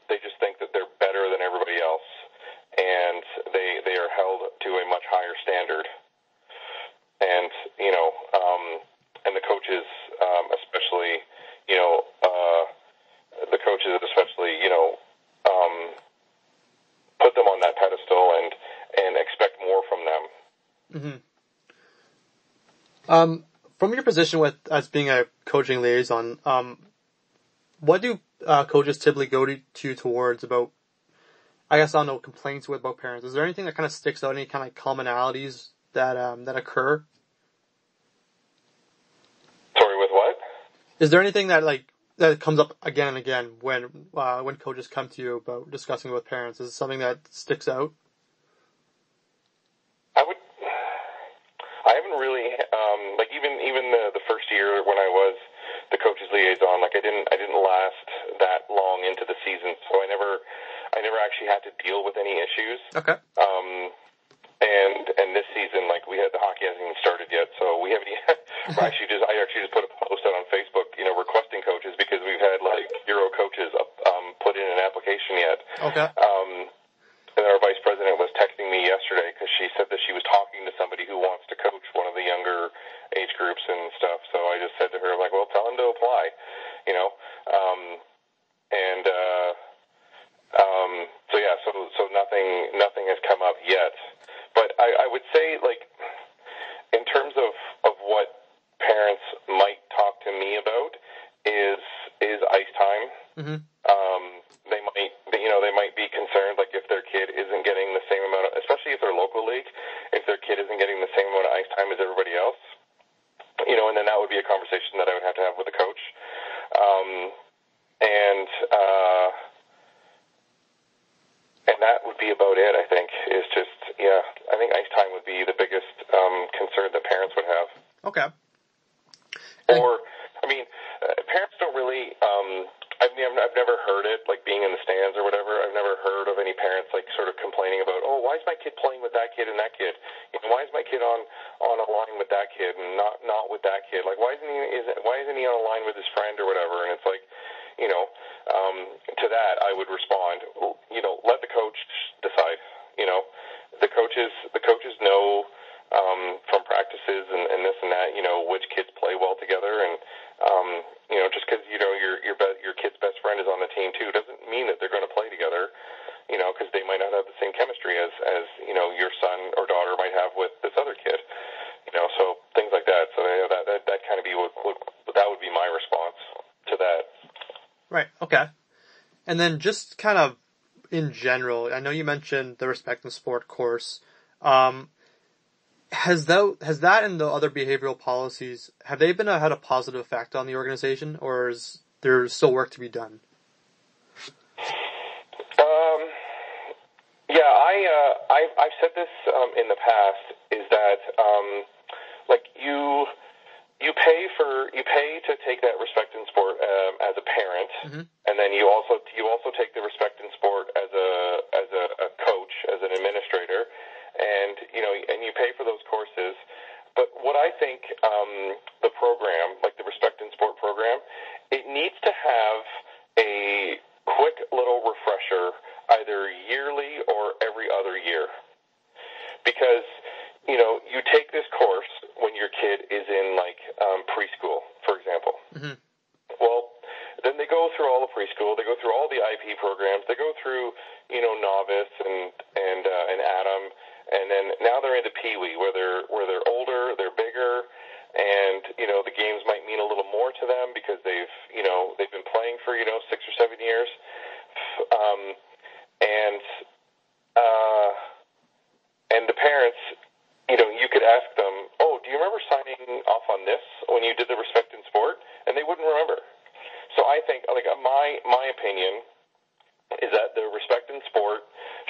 They just think that they're better than everybody else, and they are held to a much higher standard. And and the coaches, especially, put them on that pedestal and expect more from them. Mm-hmm. From your position as being a coaching liaison, what do coaches typically go to towards about, I guess, I don't know, complaints about parents? Is there anything that kind of sticks out, any kind of commonalities that occur? Sorry, with what? Is there anything that comes up again and again when coaches come to you about discussing with parents? Is it something that sticks out? I haven't really even the first year when I was the coach's liaison, I didn't last that long into the season, so I never actually had to deal with any issues. Okay. And this season, we had the hockey hasn't even started yet, so we haven't. I actually just put a post out on Facebook, requesting coaches because we've had zero coaches put in an application yet. Okay. And our vice president was texting me yesterday because she said that she was talking to somebody who wants to coach one of the younger age groups and stuff. So I just said to her, well, tell him to apply, So nothing has come up yet. But I would say, in terms of what parents might talk to me about is ice time. Mm-hmm. They might be concerned, if their kid isn't getting the same amount of, especially if they're local league, if their kid isn't getting the same amount of ice time as everybody else, and then that would be a conversation that I would have to have with the coach. And that would be about it, I think, is just, I think ice time would be the biggest concern that parents would have. Okay. Parents don't really, I've never heard it, being in the stands or whatever. I've never heard of any parents, sort of complaining about, why is my kid playing with that kid and that kid? Why is my kid on a line with that kid and not with that kid? Why isn't he on a line with his friend or whatever? And it's to that I would respond, let the coach decide. The coaches know from practices and this and that, which kids play well together, and just because your kid's best friend is on the team too doesn't mean that they're going to play together, because they might not have the same chemistry as your son or daughter might have with this other kid, so things like that. So that kind of that would be my response to that. Right. Okay. And then just kind of in general, I know you mentioned the Respect in Sport course. Has that and the other behavioral policies, have they had a positive effect on the organization, or is there still work to be done? I've said this in the past, is that you pay to take that Respect in Sport as a parent, mm-hmm. and then you also take the Respect in Sport as a coach, as an administrator, and you pay for those courses. But what I think the program, the Respect in Sport program, it needs to have a quick little refresher either yearly or every other year, because you take this course when your kid is in preschool, for example. Mm-hmm. Well, then they go through all the preschool, they go through all the IP programs, they go through novice and Adam, and then now they're into Pee Wee, where they're older, they're bigger, and the games might mean a little more to them because they've been playing for 6 or 7 years, and the parents. You could ask them, do you remember signing off on this when you did the Respect in Sport? And they wouldn't remember. So I think, my opinion is that the Respect in Sport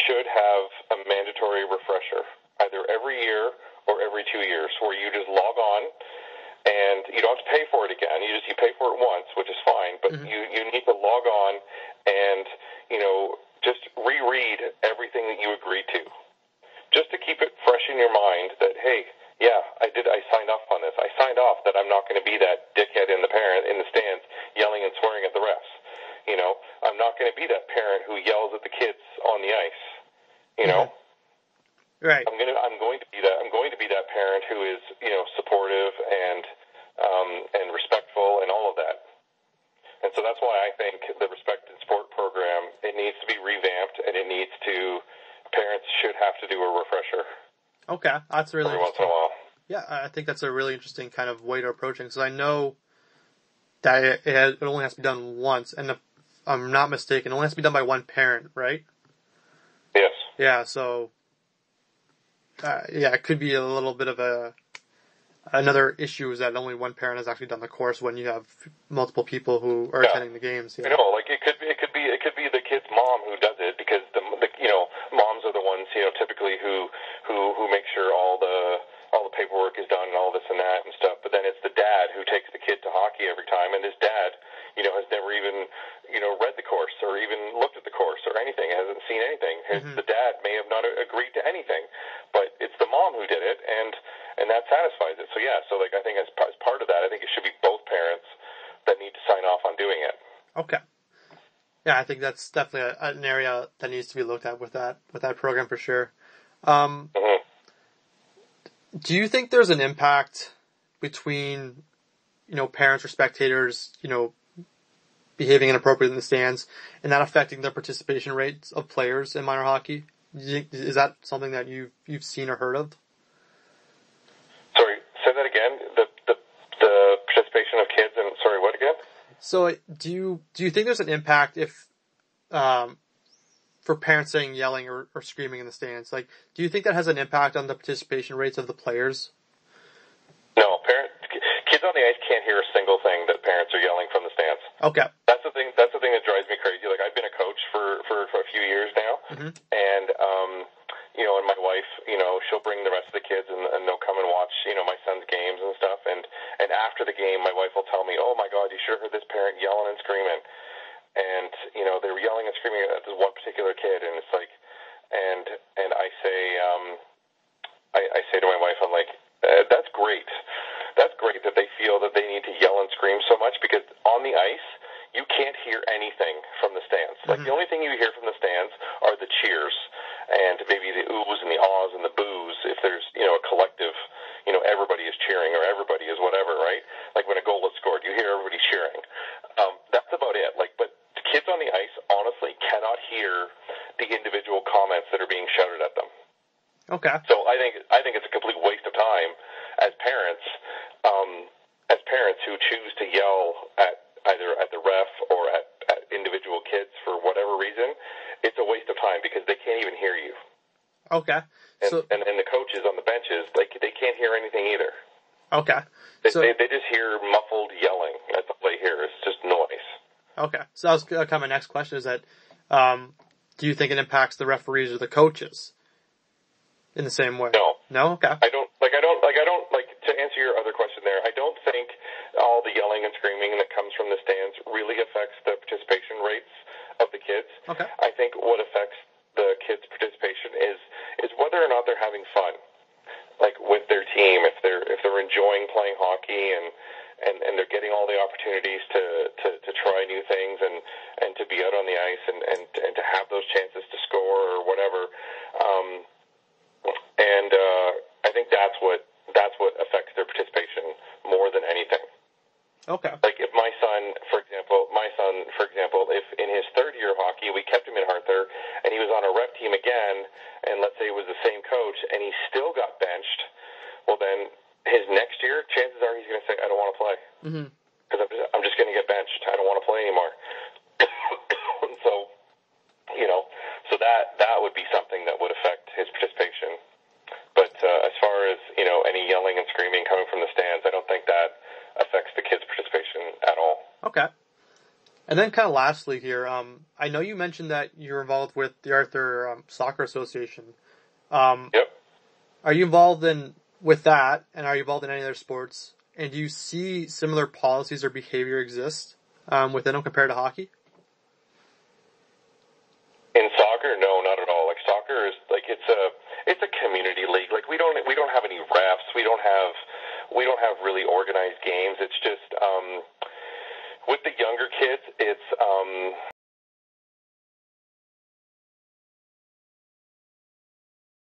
should have a mandatory refresher, either every year or every 2 years, where you just log on, and you don't have to pay for it again. You pay for it once, which is fine, but mm-hmm. you need to log on and, just reread everything that you agreed to. Just to keep it fresh in your mind that, hey, I signed off on this. I signed off that I'm not going to be that dickhead in the stands yelling and swearing at the refs. You know, I'm not going to be that parent who yells at the kids on the ice. You know, right? I'm going to be that. I'm going to be that parent who is, you know, supportive and respectful and all of that. And so that's why I think the Respect in Sport program, it needs to be revamped, and parents should have to do a refresher. Okay, that's really every once in a while. Yeah, I think that's a really interesting kind of way to approach it, because I know that it only has to be done once, and if I'm not mistaken, it only has to be done by one parent, right? Yes. Yeah, so, it could be a little bit of another issue is that only one parent has actually done the course when you have multiple people who are attending the games. Yeah. You know, like it could be the kid's mom who does it, because the you know, moms are the ones, you know, typically who make sure all the paperwork is done and all this and that and stuff. But then it's the dad who takes the kid to hockey every time, and his dad, you know, has never even, you know, read the course or even looked at the course or anything, hasn't seen anything. The dad may have not agreed to anything, but it's the mom who did it, and that satisfies it. So yeah, so like I think as part of that, I think it should be both parents that need to sign off on doing it. Okay. Yeah, I think that's definitely an area that needs to be looked at with that program for sure. Do you think there's an impact between, you know, parents or spectators, you know, behaving inappropriately in the stands and that affecting the participation rates of players in minor hockey? Is that something that you've seen or heard of? Sorry, say that again. The participation of kids and sorry, what again? So do you think there's an impact if for parents saying yelling or screaming in the stands? Like, do you think that has an impact on the participation rates of the players? No, kids on the ice can't hear a single thing that parents are yelling from the stands. Okay. That's the thing that drives me crazy. Like, I've been a coach for a few years now, and you know, and my wife, you know, she'll bring the rest of the kids and they'll come and watch, you know, my son's games and stuff, and after the game my wife will tell me, "Oh my God, you should have heard this parent yelling and screaming." And, you know, they were yelling and screaming at this one particular kid, and it's like, and I say, I say to my wife, I'm like, that's great. That's great that they feel that they need to yell and scream so much, because on the ice, you can't hear anything from the stands. Like, the only thing you hear from the stands are the cheers, and maybe the oohs and the ahs and the boos, if there's, you know, a collective, you know, everybody is cheering or everybody is whatever, right? Like when a goal is scored, you hear everybody cheering. That's about it. Like, but kids on the ice honestly cannot hear the individual comments that are being shouted at them. Okay. So I think it's a complete waste of time as parents who choose to yell at either at the ref or at individual kids for whatever reason. It's a waste of time because they can't even hear you. Okay. And the coaches on the benches, like, they can't hear anything either. Okay. They just hear muffled yelling. That's all they hear. It's just noise. Okay. So that was kind of my next question, is that, do you think it impacts the referees or the coaches in the same way? No. No? Okay. I don't, to answer your other question there, I don't think all the yelling and screaming that comes from the stands really affects the participation rates of the kids. Okay. I think what affects the kids' participation is whether or not they're having fun, like with their team, if they're enjoying playing hockey and they're getting all the opportunities to try new things and to be out on the ice and to have those chances to score or whatever. I think that's what affects their participation more than anything. Okay. Like if my son, for example, if in his third year of hockey we kept him in Arthur and he was on a rep team again, and let's say it was the same coach and he still got benched, well then his next year, chances are he's going to say, "I don't want to play because I'm just going to get benched. I don't want to play anymore." So, you know, so that would be something that would affect his participation. But as far as, you know, any yelling and screaming coming from the stands, I don't think that affects the kids' participation at all. Okay. And then kind of lastly here, I know you mentioned that you're involved with the Arthur Soccer Association. Yep. Are you involved with that, and are you involved in any other sports? And do you see similar policies or behavior exist within them compared to hockey? In soccer, no, not at all. Like, soccer is like it's a community league. Like, we don't have any refs. We don't have really organized games. It's just with the younger kids, it's